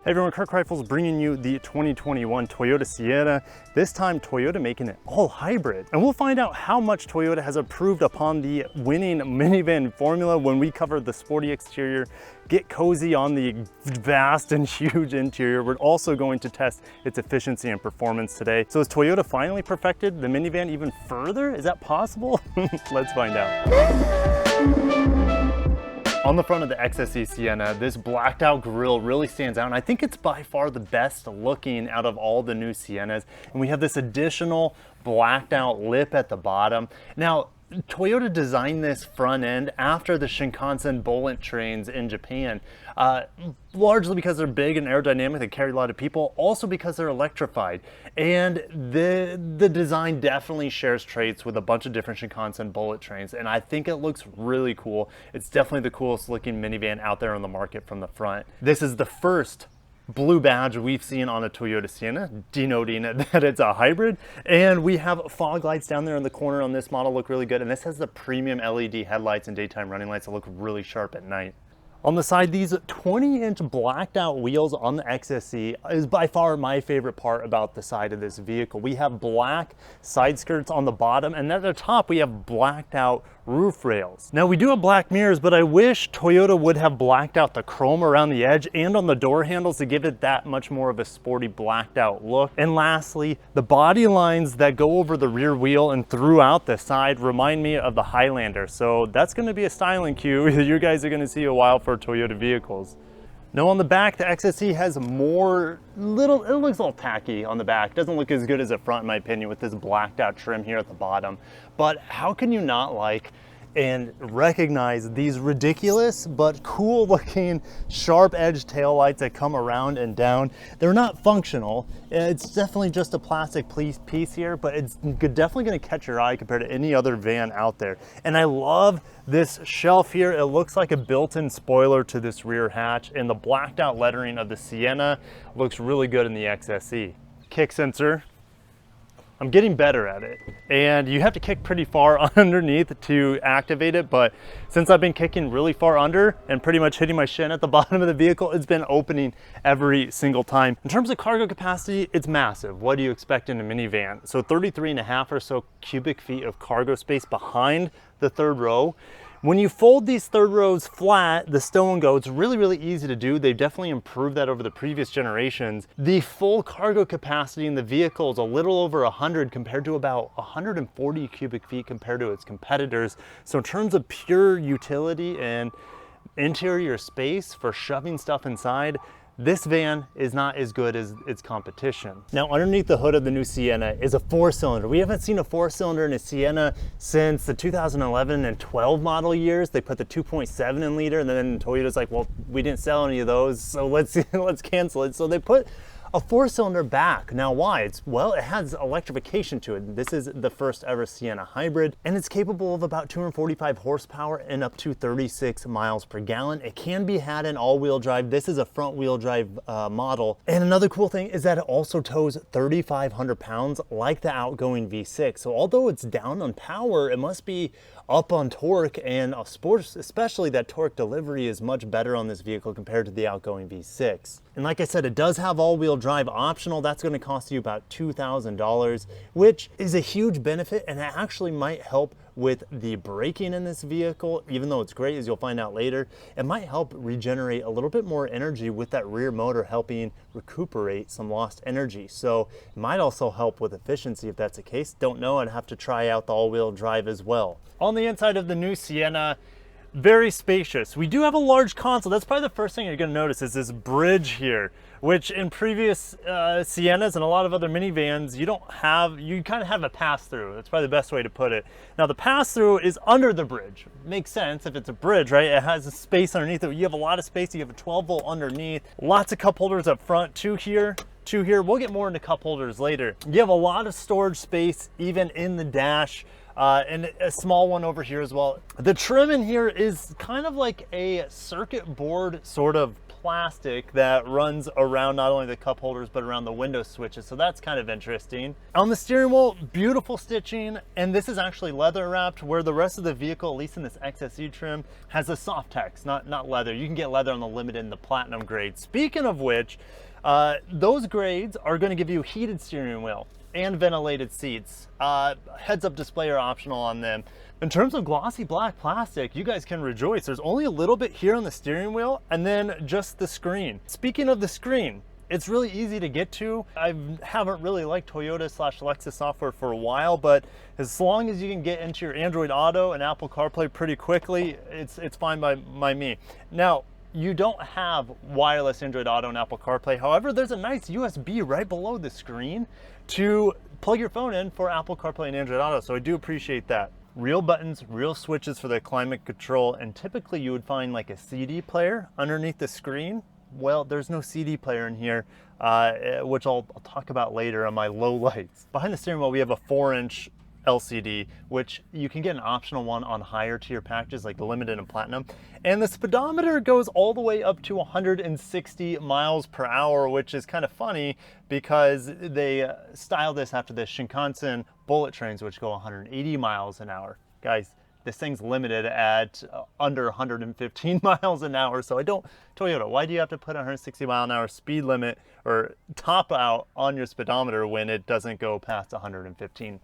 Hey everyone, Kirk Rifles bringing you the 2021 Toyota Sienna. This time Toyota making it all hybrid. And we'll find out how much Toyota has improved upon the winning minivan formula when we cover the sporty exterior, get cozy on the vast and huge interior. We're also going to test its efficiency and performance today. So has Toyota finally perfected the minivan even further? Is that possible? Let's find out. On the front of the XSE Sienna, this blacked out grille really stands out, and I think it's by far the best looking out of all the new Siennas. And we have this additional blacked out lip at the bottom. Now, Toyota designed this front end after the Shinkansen bullet trains in Japan, largely because they're big and aerodynamic, they carry a lot of people, also because they're electrified. And the design definitely shares traits with a bunch of different Shinkansen bullet trains, and I think it looks really cool. It's definitely the coolest looking minivan out there on the market from the front. This is the first blue badge we've seen on a Toyota Sienna, denoting that it's a hybrid. And we have fog lights down there in the corner on this model, look really good. And this has the premium LED headlights and daytime running lights that look really sharp at night. On the side, these 20-inch blacked out wheels on the XSE is by far my favorite part about the side of this vehicle. We have black side skirts on the bottom, and at the top we have blacked out roof rails. Now we do have black mirrors, but I wish Toyota would have blacked out the chrome around the edge and on the door handles to give it that much more of a sporty blacked out look. And lastly, the body lines that go over the rear wheel and throughout the side remind me of the Highlander. So that's going to be a styling cue you guys are going to see a while for Toyota vehicles. Now on the back, the XSE has more it looks a little tacky on the back. Doesn't look as good as the front in my opinion with this blacked out trim here at the bottom. But how can you not like and recognize these ridiculous but cool looking sharp edge taillights that come around and down? They're not functional. It's definitely just a plastic piece here, but it's definitely going to catch your eye compared to any other van out there. And I love this shelf here. It looks like a built-in spoiler to this rear hatch, and the blacked out lettering of the Sienna looks really good in the XSE. Kick sensor. I'm getting better at it, and you have to kick pretty far underneath to activate it, but since I've been kicking really far under and pretty much hitting my shin at the bottom of the vehicle, it's been opening every single time. In terms of cargo capacity, it's massive. What do you expect in a minivan? So 33.5 or so cubic feet of cargo space behind the third row. When you fold these third rows flat, the stow and go, it's really, really easy to do. They've definitely improved that over the previous generations. The full cargo capacity in the vehicle is a little over 100 compared to about 140 cubic feet compared to its competitors. So in terms of pure utility and interior space for shoving stuff inside, this van is not as good as its competition. Now underneath the hood of the new Sienna is a 4-cylinder. We haven't seen a 4-cylinder in a Sienna since the 2011 and 12 model years. They put the 2.7 in liter, and then Toyota's like, well, we didn't sell any of those, so let's cancel it. So they put a 4-cylinder back. Now why? Well, it has electrification to it. This is the first ever Sienna hybrid, and it's capable of about 245 horsepower and up to 36 miles per gallon. It can be had in all-wheel drive. This is a front-wheel drive model. And another cool thing is that it also tows 3,500 pounds like the outgoing V6. So although it's down on power, it must be up on torque, and sports, especially that torque delivery is much better on this vehicle compared to the outgoing V6. And like I said, it does have all-wheel drive optional. That's going to cost you about $2,000, which is a huge benefit, and it actually might help with the braking in this vehicle. Even though it's great, as you'll find out later, it might help regenerate a little bit more energy with that rear motor helping recuperate some lost energy. So it might also help with efficiency if that's the case. Don't know, I'd have to try out the all-wheel drive as well. On the inside of the new Sienna, very spacious. We do have a large console. That's probably the first thing you're going to notice is this bridge here, which in previous Siennas and a lot of other minivans, you don't have, you kind of have a pass-through. That's probably the best way to put it. Now the pass-through is under the bridge. Makes sense if it's a bridge, right? It has a space underneath it. You have a lot of space. You have a 12-volt underneath. Lots of cup holders up front, two here. We'll get more into cup holders later. You have a lot of storage space even in the dash. And a small one over here as well. The trim in here is kind of like a circuit board sort of plastic that runs around not only the cup holders but around the window switches, so that's kind of interesting. On the steering wheel, beautiful stitching, and this is actually leather wrapped, where the rest of the vehicle, at least in this XSE trim, has a soft text, not leather. You can get leather on the limited and the platinum grade. Speaking of which, those grades are going to give you heated steering wheel and ventilated seats. Heads-up display are optional on them. In terms of glossy black plastic, you guys can rejoice. There's only a little bit here on the steering wheel and then just the screen. Speaking of the screen, it's really easy to get to. I haven't really liked Toyota/Lexus software for a while, but as long as you can get into your Android Auto and Apple CarPlay pretty quickly, it's fine by me. Now, you don't have wireless Android Auto and Apple CarPlay. However, there's a nice USB right below the screen to plug your phone in for Apple CarPlay and Android Auto, so I do appreciate that. Real buttons, real switches for the climate control, and typically you would find like a CD player underneath the screen. Well, there's no CD player in here, which I'll talk about later on my Lowlights. Behind the steering wheel, we have a 4-inch LCD, which you can get an optional one on higher tier packages like the limited and platinum. And the speedometer goes all the way up to 160 miles per hour, which is kind of funny because they style this after the Shinkansen bullet trains, which go 180 miles an hour. Guys, this thing's limited at under 115 miles an hour. So Toyota, why do you have to put a 160 mile an hour speed limit or top out on your speedometer when it doesn't go past 115?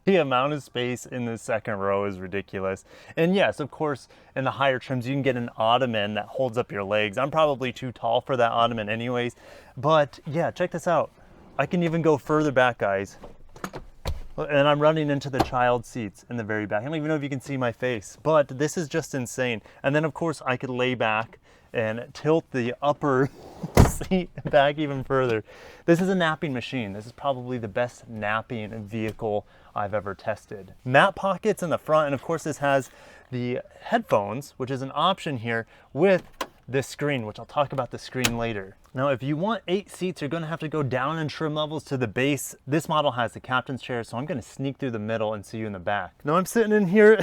The amount of space in the second row is ridiculous. And yes, of course, in the higher trims, you can get an ottoman that holds up your legs. I'm probably too tall for that ottoman anyways. But yeah, check this out. I can even go further back, guys. And I'm running into the child seats in the very back. I don't even know if you can see my face, but this is just insane. And then of course I could lay back and tilt the upper seat back even further. This is a napping machine. This is probably the best napping vehicle I've ever tested. Mat pockets in the front, and of course this has the headphones, which is an option here with this screen, which I'll talk about the screen later. Now, if you want 8 seats, you're gonna have to go down in trim levels to the base. This model has the captain's chair, so I'm gonna sneak through the middle and see you in the back. Now I'm sitting in here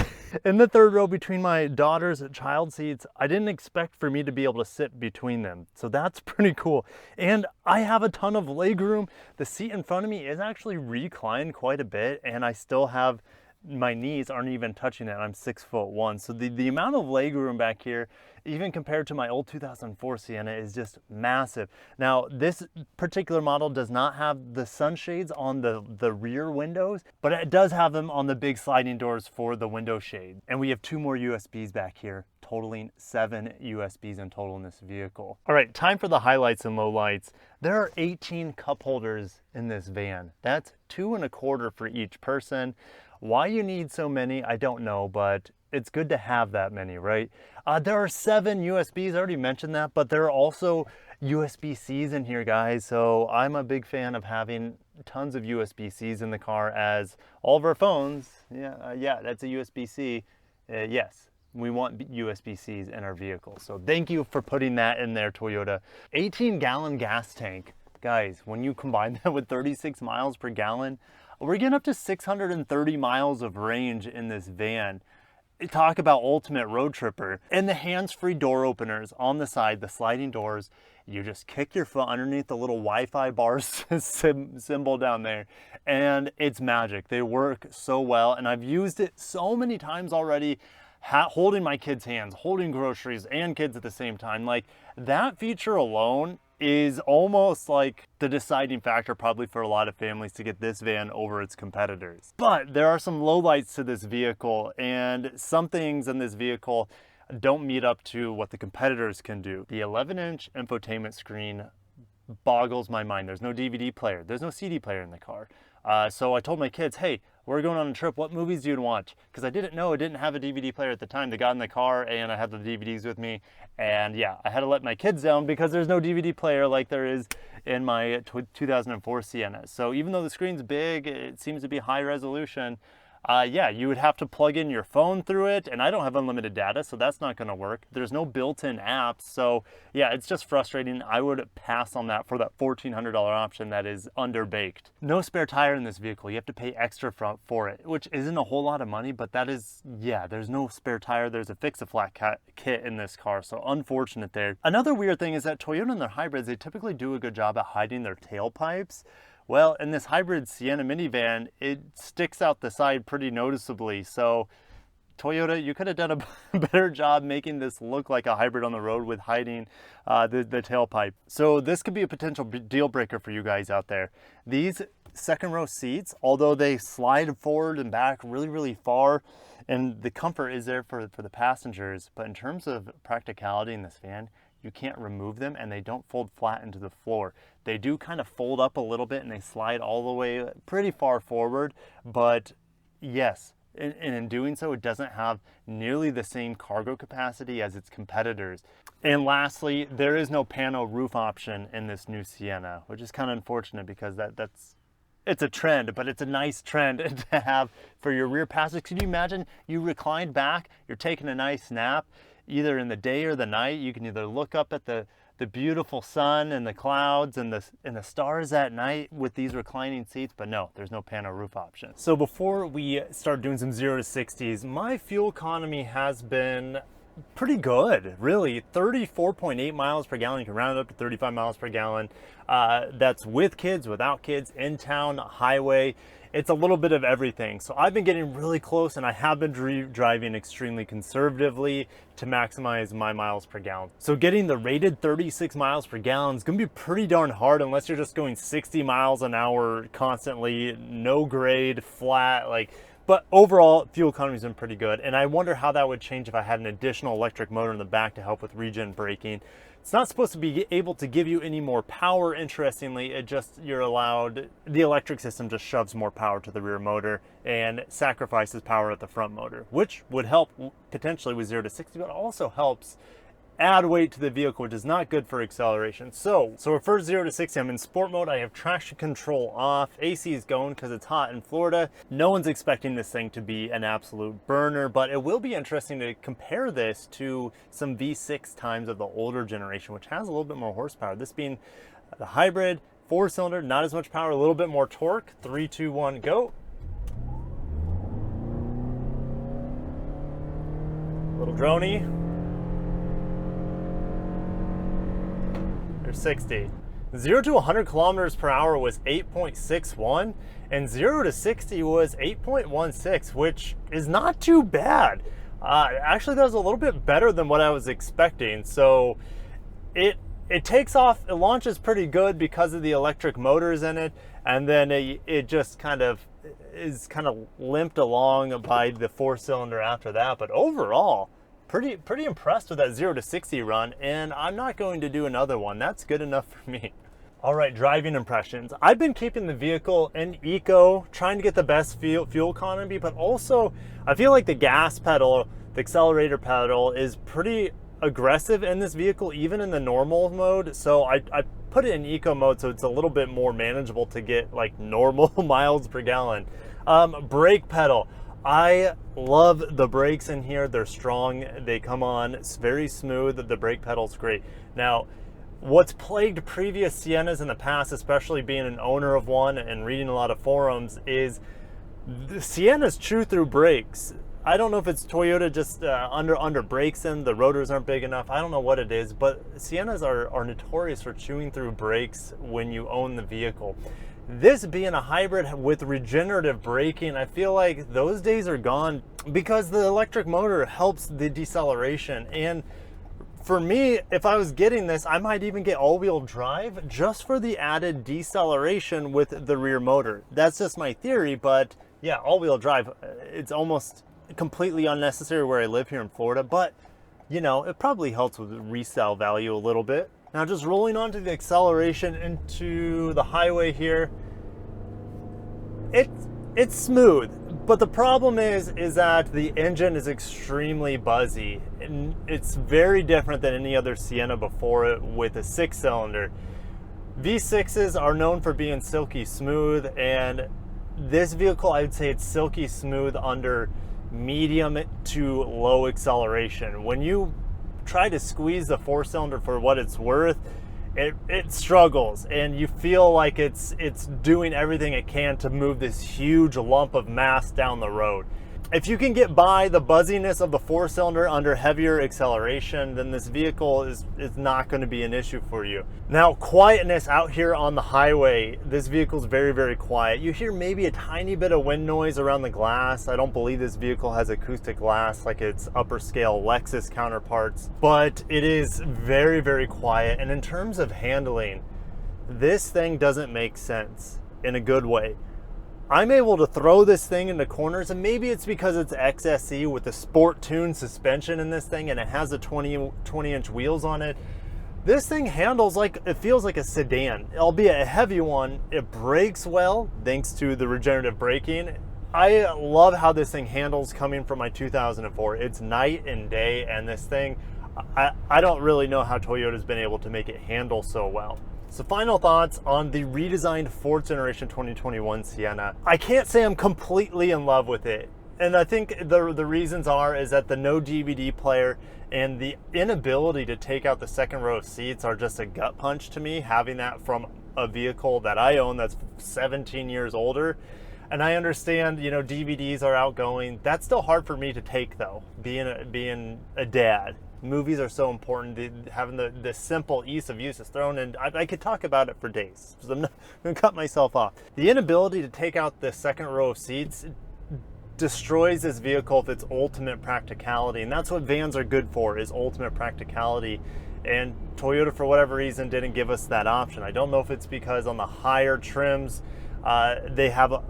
in the third row between my daughter's child seats. I didn't expect for me to be able to sit between them, so that's pretty cool. And I have a ton of leg room. The seat in front of me is actually reclined quite a bit, and I still have, my knees aren't even touching it. I'm 6'1", so the amount of leg room back here, even compared to my old 2004 Sienna, is just massive. Now, this particular model does not have the sunshades on the rear windows, but it does have them on the big sliding doors for the window shade. And we have 2 more USBs back here, totaling 7 USBs in total in this vehicle. All right, time for the highlights and lowlights. There are 18 cup holders in this van. That's 2 1/4 for each person. Why you need so many, I don't know, but it's good to have that many, right? There are 7 USBs, I already mentioned that, but there are also USB-Cs in here, guys. So I'm a big fan of having tons of USB-Cs in the car, as all of our phones, yeah, that's a USB-C. Yes, we want USB-Cs in our vehicle. So thank you for putting that in there, Toyota. 18-gallon gas tank. Guys, when you combine that with 36 miles per gallon, we're getting up to 630 miles of range in this van. Talk about ultimate road tripper. And the hands-free door openers on the side, the sliding doors, you just kick your foot underneath the little Wi-Fi bar symbol down there, and it's magic. They work so well, and I've used it so many times already, holding my kids' hands, holding groceries and kids at the same time. Like, that feature alone is almost like the deciding factor probably for a lot of families to get this van over its competitors. But there are some lowlights to this vehicle, and some things in this vehicle don't meet up to what the competitors can do. The 11-inch infotainment screen boggles my mind. There's no DVD player. There's no CD player in the car. So I told my kids, hey, we're going on a trip. What movies do you watch? Because I didn't know, I didn't have a DVD player at the time. They got in the car and I had the DVDs with me. And yeah, I had to let my kids down because there's no DVD player like there is in my 2004 Sienna. So even though the screen's big, it seems to be high resolution, yeah, you would have to plug in your phone through it, and I don't have unlimited data, so that's not gonna work. There's no built-in apps, so yeah, it's just frustrating. I would pass on that for that $1,400 option that is underbaked. No spare tire in this vehicle. You have to pay extra for it, which isn't a whole lot of money, but that is, yeah, there's no spare tire. There's a fix-a-flat kit in this car, so unfortunate there. Another weird thing is that Toyota and their hybrids, they typically do a good job at hiding their tailpipes. Well, in this hybrid Sienna minivan, it sticks out the side pretty noticeably. So Toyota, you could have done a better job making this look like a hybrid on the road with hiding the tailpipe. So this could be a potential deal breaker for you guys out there. These second row seats, although they slide forward and back really, really far, and the comfort is there for the passengers, but in terms of practicality in this van, you can't remove them, and they don't fold flat into the floor. They do kind of fold up a little bit and they slide all the way pretty far forward, but yes, and in doing so, it doesn't have nearly the same cargo capacity as its competitors. And lastly, there is no pano roof option in this new Sienna, which is kind of unfortunate because it's a trend, but it's a nice trend to have for your rear passengers. Can you imagine you reclined back, you're taking a nice nap, either in the day or the night. You can either look up at the beautiful sun and the clouds and the stars at night with these reclining seats, but no, there's no pano roof option. So before we start doing some 0 to 60s, my fuel economy has been pretty good, really. 34.8 miles per gallon. You can round it up to 35 miles per gallon. That's with kids, without kids, in town, highway. It's a little bit of everything. So I've been getting really close, and I have been driving extremely conservatively to maximize my miles per gallon. So getting the rated 36 miles per gallon is gonna be pretty darn hard unless you're just going 60 miles an hour constantly, no grade, flat, but overall, fuel economy's been pretty good, and I wonder how that would change if I had an additional electric motor in the back to help with regen braking. It's not supposed to be able to give you any more power, interestingly. You're allowed, the electric system just shoves more power to the rear motor and sacrifices power at the front motor, which would help potentially with 0 to 60, but also helps add weight to the vehicle, which is not good for acceleration. So for 0 to 60, I'm in sport mode. I have traction control off. AC is going because it's hot in Florida. No one's expecting this thing to be an absolute burner, but it will be interesting to compare this to some V6 times of the older generation, which has a little bit more horsepower. This being the hybrid, 4-cylinder, not as much power, a little bit more torque. 3, 2, 1, go. Little droney. 60. 0 to 100 kilometers per hour was 8.61, and 0 to 60 was 8.16, which is not too bad. Actually, that was a little bit better than what I was expecting. So it takes off, it launches pretty good because of the electric motors in it, and then it just kind of is limped along by the 4-cylinder after that. But overall, pretty impressed with that 0 to 60 run, and I'm not going to do another one. That's good enough for me. All right, driving impressions. I've been keeping the vehicle in eco, trying to get the best fuel economy, but also I feel like the gas pedal, the accelerator pedal is pretty aggressive in this vehicle, even in the normal mode. So I put it in eco mode so it's a little bit more manageable to get like normal miles per gallon. Brake pedal. I love the brakes in here. They're strong. They come on. It's very smooth. The brake pedal's great. Now, what's plagued previous Siennas in the past, especially being an owner of one and reading a lot of forums, is the Sienna's chew through brakes. I don't know if it's Toyota just under brakes them. The rotors aren't big enough. I don't know what it is, but Siennas are notorious for chewing through brakes when you own the vehicle. This being a hybrid with regenerative braking, I feel like those days are gone because the electric motor helps the deceleration. And for me, if I was getting this, I might even get all-wheel drive just for the added deceleration with the rear motor. That's just my theory, but yeah, all-wheel drive, it's almost completely unnecessary where I live here in Florida, but you know, it probably helps with resale value a little bit. Now just rolling onto the acceleration into the highway here, it's smooth, but the problem is that the engine is extremely buzzy, and it's very different than any other Sienna before it with a 6-cylinder. V6s are known for being silky smooth, and this vehicle, I would say it's silky smooth under medium to low acceleration. When you try to squeeze the 4-cylinder for what it's worth, it struggles, and you feel like it's doing everything it can to move this huge lump of mass down the road. If you can get by the buzziness of the 4-cylinder under heavier acceleration, then this vehicle is not going to be an issue for you. Now, quietness out here on the highway, this vehicle is very, very quiet. You hear maybe a tiny bit of wind noise around the glass. I don't believe this vehicle has acoustic glass like its upper scale Lexus counterparts, but it is very, very quiet. And in terms of handling, this thing doesn't make sense in a good way. I'm able to throw this thing into corners, and maybe it's because it's XSE with the sport tuned suspension in this thing, and it has the 20-inch wheels on it. This thing handles like, it feels like a sedan, albeit a heavy one. It brakes well thanks to the regenerative braking. I love how this thing handles coming from my 2004. It's night and day, and this thing, I don't really know how Toyota's been able to make it handle so well. So final thoughts on the redesigned 4th generation 2021 Sienna. I can't say I'm completely in love with it. And I think the reasons is that the no DVD player and the inability to take out the second row of seats are just a gut punch to me, having that from a vehicle that I own that's 17 years older. And I understand, you know, DVDs are outgoing. That's still hard for me to take though, being a dad. Movies are so important. Having the simple ease of use is thrown in. I could talk about it for days, so I'm not going to cut myself off. The inability to take out the second row of seats destroys this vehicle with its ultimate practicality, and that's what vans are good for, is ultimate practicality. And Toyota, for whatever reason, didn't give us that option. I don't know if it's because on the higher trims they have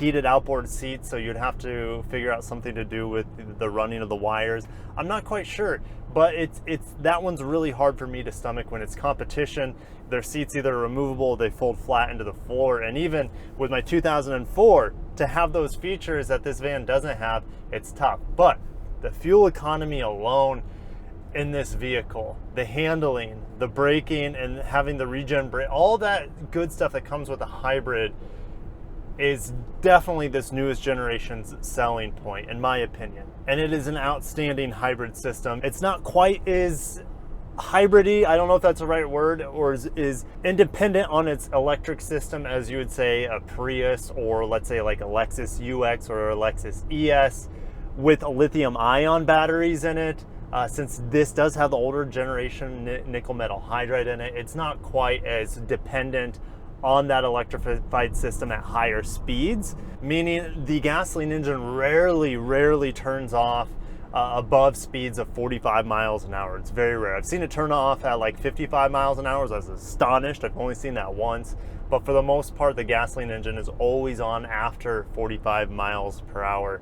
heated outboard seats, so you'd have to figure out something to do with the running of the wires. I'm not quite sure, but it's that one's really hard for me to stomach when it's competition. Their seats either are removable, they fold flat into the floor, and even with my 2004, to have those features that this van doesn't have, it's tough. But the fuel economy alone in this vehicle, the handling, the braking, and having the regen brake, all that good stuff that comes with a hybrid is definitely this newest generation's selling point, in my opinion. And it is an outstanding hybrid system. It's not quite as hybrid-y, I don't know if that's the right word, or is independent on its electric system as you would say a Prius, or let's say like a Lexus UX or a Lexus ES with lithium-ion batteries in it. Since this does have the older generation nickel metal hydride in it, it's not quite as dependent on that electrified system at higher speeds, meaning the gasoline engine rarely turns off above speeds of 45 miles an hour. It's very rare. I've seen it turn off at like 55 miles an hour. I was astonished. I've only seen that once, but for the most part, the gasoline engine is always on after 45 miles per hour.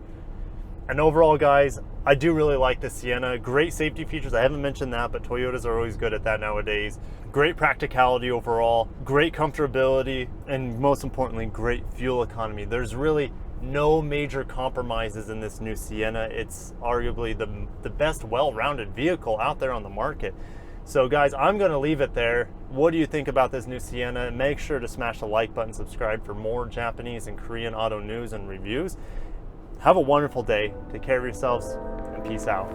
And overall, guys, I do really like the Sienna. Great safety features. I haven't mentioned that, but Toyotas are always good at that nowadays. Great practicality overall, great comfortability, and most importantly, great fuel economy. There's really no major compromises in this new Sienna. It's arguably the best well-rounded vehicle out there on the market. So guys, I'm gonna leave it there. What do you think about this new Sienna? Make sure to smash the like button, subscribe for more Japanese and Korean auto news and reviews. Have a wonderful day. Take care of yourselves, and peace out.